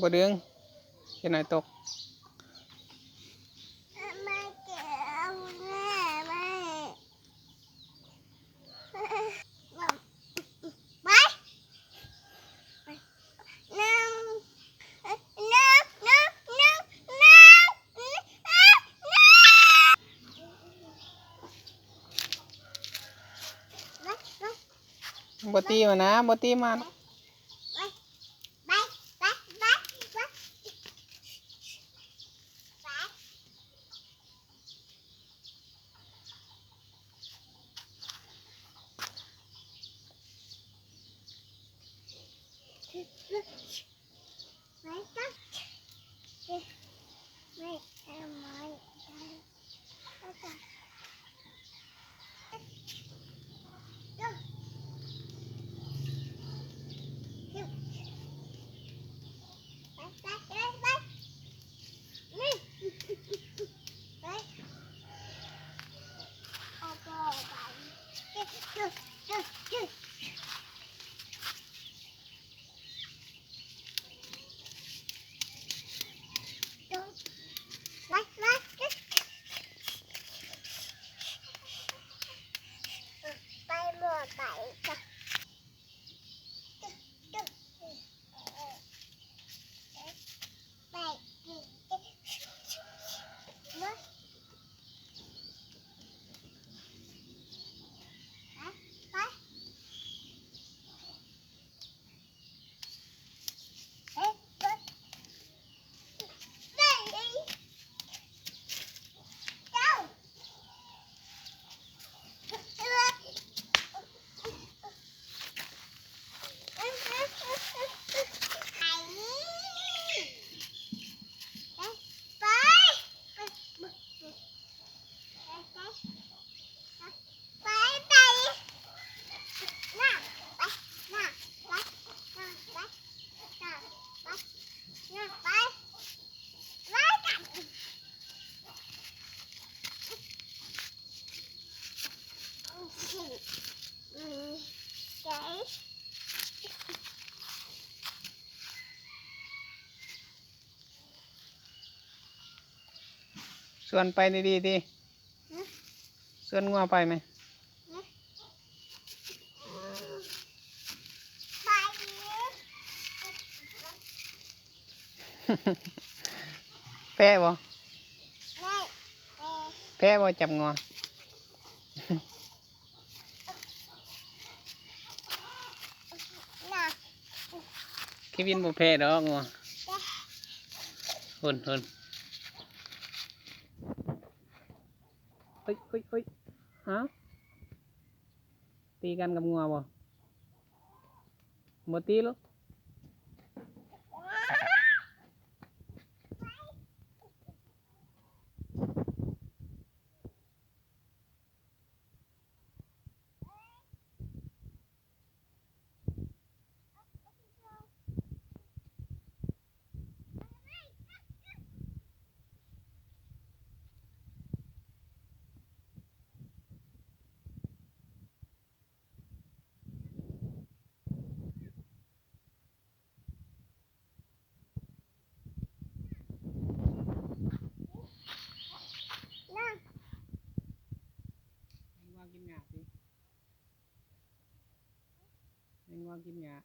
บ่ดึงจะหน่อยตกไม่เกี่ยวแม่ไม่ไปนั่งนั่งนั่งนั่งนั่งบ่ตีมานะบ่ตีมาไปหมดไปจ้ะไปส่วนไปดีๆดิส่วนงัวไปไหมแพ้บ่แพ้บ่จับงัวเควินบ่แพ้ดอกงัวหุ่นเฮ้ยฮะตีกันกับงัวบ่ตีลูกงัวกินหญ้าสิงัวกินหญ้า